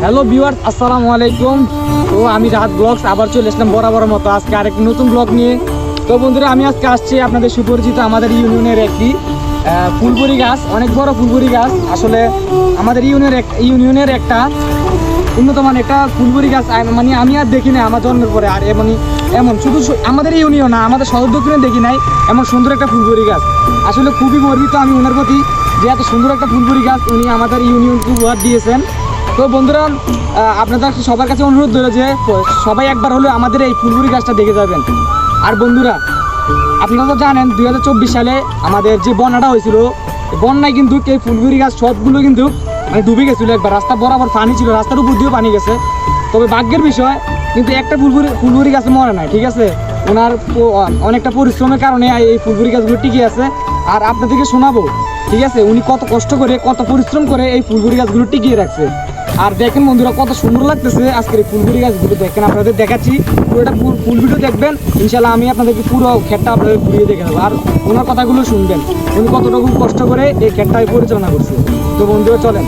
Hello viewers, আসসালামু আলাইকুম। তো আমি রাত ব্লগস আবার চলে আসলাম বরাবর মতো আজকে আরেকটি নতুন ব্লগ নিয়ে। তো বন্ধুরা, আমি আজকে আসছি আপনাদের সুপরিচিত আমাদের ইউনিয়নের একটি ফুলবরি গাছ, অনেক বড় ফুলবরি গাছ। আসলে আমাদের ইউনিয়নের একটা উন্নত মানের একটা ফুলবরি গাছ, মানে আমি আর দেখি না আমার জন্মের পরে। আর এমন শুধু আমাদের ইউনিয়ন না, আমাদের শহর দক্ষিণে দেখি নাই এমন সুন্দর একটা ফুলবরি গাছ। আসলে খুবই গর্বিত আমি ওনার প্রতি যে এত সুন্দর একটা ফুলবরি গাছ উনি আমাদের ইউনিয়নকে উপহার দিয়েছেন। তো বন্ধুরা, আপনাদের সবার কাছে অনুরোধ রইল যে সবাই একবার হলেও আমাদের এই ফুলবরি গাছটা দেখে যাবেন। আর বন্ধুরা, আপনারা তো জানেন 2024 সালে আমাদের যে বন্যাটা হয়েছিল, বন্যায় কিন্তু এই ফুলবরি গাছ সবগুলো কিন্তু মানে ডুবে গেছিলো। একবার রাস্তা বরাবর পানি ছিল, রাস্তার উপর দিয়েও পানি গেছে। তবে ভাগ্যের বিষয় কিন্তু একটা ফুলবরি গাছে মরে নাই, ঠিক আছে। ওনার অনেকটা পরিশ্রমের কারণে এই ফুলবরি গাছগুলো টিকে আছে। আর আপনাদেরকে শোনাবো, ঠিক আছে, উনি কত কষ্ট করে কত পরিশ্রম করে এই ফুলবরি গাছগুলো টিকিয়ে রাখছে। আর দেখেন বন্ধুরা, কত সুন্দর লাগতেছে আজকের এই ফুলবরি গাছগুলো। দেখেন, আপনাদের দেখাচ্ছি, পুরোটা ফুল ভিডিও দেখবেন ইনশাল্লাহ। আমি আপনাদেরকে পুরো ক্ষেতটা আপনাদের ঘুরিয়ে দেখে দেবো, আর ওনার কথাগুলো শুনবেন, উনি কতটুকু কষ্ট করে এই ক্ষেতটাই পরিচালনা করছে। তো বন্ধুরা চলেন।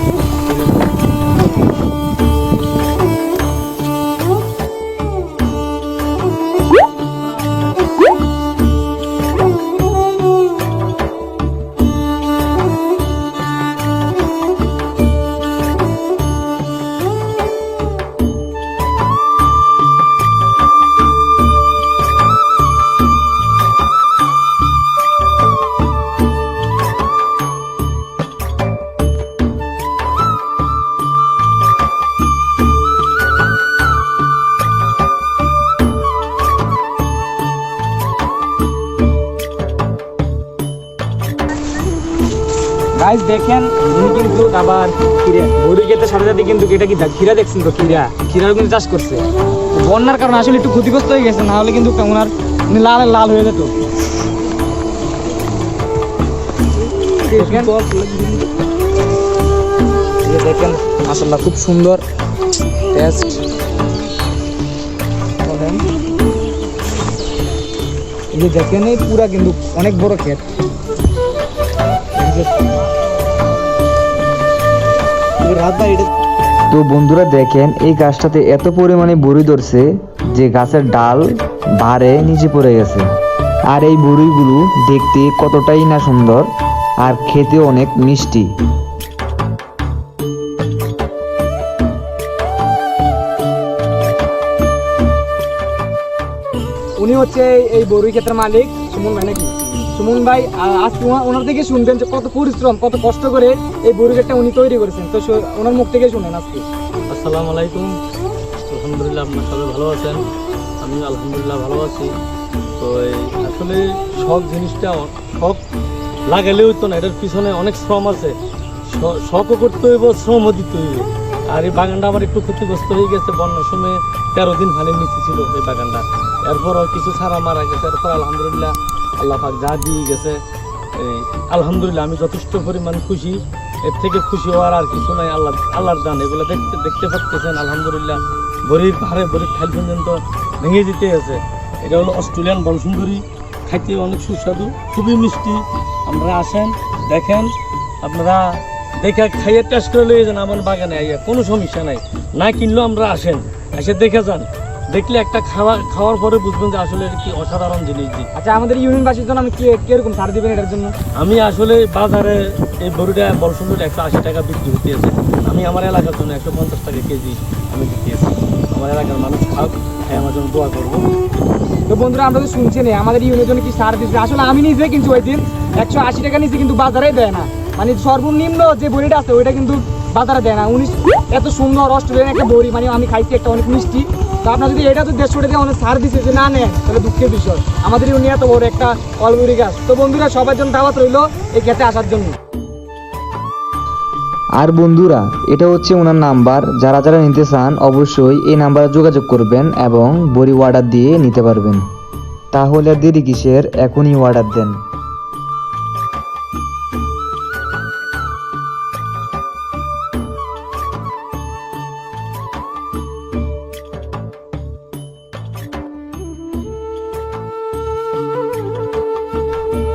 গাইস দেখেন, উনি কিন্তু আবার বড়ি ক্ষেতের সাথে সাথে কিন্তু এটা কি ক্ষীরা দেখছেন তো, ক্ষীরাও কিন্তু চাষ করছে। বন্যার কারণে আসলে একটু ক্ষতিগ্রস্ত হয়ে গেছে, না হলে কিন্তু ওনার লাল লাল হয়ে যেত। দেখেন মাশাআল্লাহ, খুব সুন্দর টেস্ট। এই যে দেখেন, এই পুরা কিন্তু অনেক বড় ক্ষেত। তো বন্ধুরা দেখেন, এই গাছটাতে এত পরিমাণে বড়ি ধরছে যে গাছের ডাল ভারে নিচে পড়ে গেছে। আর এই বড়িগুলো দেখতে কতটাই না সুন্দর, আর খেতেও অনেক মিষ্টি। উনি হচ্ছে এই বড়ি ক্ষেতের মালিক, সুমন ভাই নাকি? সুমন ভাই, আজকে ওনার থেকে শুনবেন যে কত পরিশ্রম কত কষ্ট করে এই বড়ি ক্ষেতটা উনি তৈরি করেছেন। তো ওনার মুখ থেকে শুনেন আজকে। আসসালামু আলাইকুম। আলহামদুলিল্লাহ, আপনার সবাই ভালো আছেন, আমি আলহামদুলিল্লাহ ভালো আছি। তো আসলে শখ জিনিসটা শখ লাগালেও তো না, এটার পিছনে অনেক শ্রম আছে। শখও করতে হইব, শ্রমও দিতে হইব। আর এই বাগানটা আমার একটু ক্ষতিগ্রস্ত হয়ে গেছে বন্যার সময়। 13 দিন পানির নিচে ছিল এই বাগানটা। এরপরও কিছু ছাড়া মারা গেছে। এরপর আলহামদুলিল্লাহ আল্লাহ পাক যা দিয়ে গেছে, আলহামদুলিল্লাহ আমি যথেষ্ট পরিমাণ খুশি। এর থেকে খুশি হওয়ার আর কিছু নাই। আল্লাহর দান, এগুলো দেখতে পাচ্ছেন। আলহামদুলিল্লাহ বড়ির পাহাড়ে বড়ির ঠাইল পর্যন্ত ভেঙে দিতে আছে। এটা হলো অস্ট্রেলিয়ান বনসুন্দরী, খাইতে অনেক সুস্বাদু, খুবই মিষ্টি। আপনারা আসেন, দেখেন, আপনারা দেখে খাইয়ে টেস্ট করে লিয়ে যান আমার বাগানে আইয়া, কোনো সমস্যা নাই। না কিনলেও আমরা আসেন, এসে দেখে যান। দেখলে একটা খাওয়ার পরে বুঝবেন যে আসলে কি অসাধারণ জিনিস। আচ্ছা, আমাদের ইউনিয়নবাসীর জন্য আমি কিরকম ছাড় দিবেন এটার জন্য? আমি আসলে বাজারে এই বড়িটা বলসুন্দর 180 টাকা বিক্রি হতে আছে। আমি আমার এলাকার জন্য 150 টাকা কেজি আমি দিতে আছি। আমার এলাকার মানুষ খাক, আমার জন্য দোয়া করবো। তো বন্ধুরা, আমরা তো শুনছেন আমাদের ইউনিয়নের জন্য কি সার দিচ্ছে। আসলে আমি নিজে কিন্তু ওই দিন 180 টাকা নিচে কিন্তু বাজারে দেয় না, মানে সর্বনিম্ন যে বড়িটা আছে ওইটা কিন্তু বাজারে দেয় না। এত সুন্দর অস্ট্রেলিয়ান একটা বড়ি, মানে আমি খাইছি, একটা অনেক মিষ্টি। তো আপনার যদি এটা তো 150 টাকা অনেক সার দিচ্ছে যে না নেন, তাহলে দুঃখের বিষয়। আমাদের ইউনিয়ন এত বড় একটা অলবরি গাছ। তো বন্ধুরা, সবার জন্য দাওয়াত রইল এই খেতে আসার জন্য। আর বন্ধুরা, এটা হচ্ছে ওনার নাম্বার। যারা যারা নিতে চান অবশ্যই এই নাম্বারে যোগাযোগ করবেন এবং বড়ি অর্ডার দিয়ে নিতে পারবেন। তাহলে দেরি কিসের, এখনই অর্ডার দেন।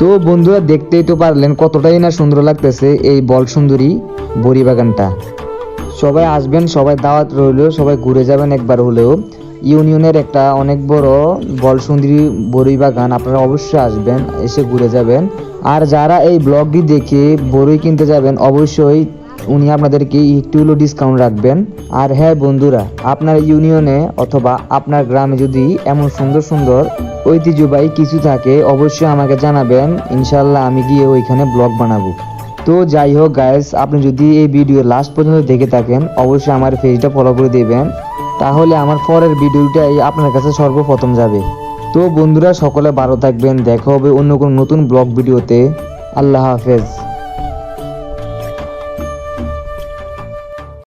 তো বন্ধুরা দেখতেই তো পারলেন কতটাই না সুন্দর লাগতেছে এই বল সুন্দরী বড়ি বাগানটা। সবাই আসবেন, সবাই দাওয়াত রইলো, সবাই ঘুরে যাবেন একবার হলেও। ইউনিয়নের একটা অনেক বড় বলসুন্দরী বড়ই বাগান, আপনারা অবশ্যই আসবেন, এসে ঘুরে যাবেন। আর যারা এই ব্লগটি দেখে বড়ই কিনতে যাবেন অবশ্যই উনি আপনাদেরকে একটু হলেও ডিসকাউন্ট রাখবেন। আর হ্যাঁ বন্ধুরা, আপনার ইউনিয়নে অথবা আপনার গ্রামে যদি এমন সুন্দর সুন্দর ঐতিহ্যবাহী কিছু থাকে অবশ্যই আমাকে জানাবেন, ইনশাল্লাহ আমি গিয়ে ওইখানে ব্লগ বানাবো। তো যাই হোক গাইস, আপনি যদি এই ভিডিও লাস্ট পর্যন্ত দেখে থাকেন অবশ্যই আমার পেজটা ফলো করে দেবেন, তাহলে আমার পরের ভিডিওটাই আপনার কাছে সর্বপ্রথম যাবে। তো বন্ধুরা সকলে ভালো থাকবেন, দেখা হবে অন্য কোনো নতুন ব্লগ ভিডিওতে। আল্লাহ হাফেজ।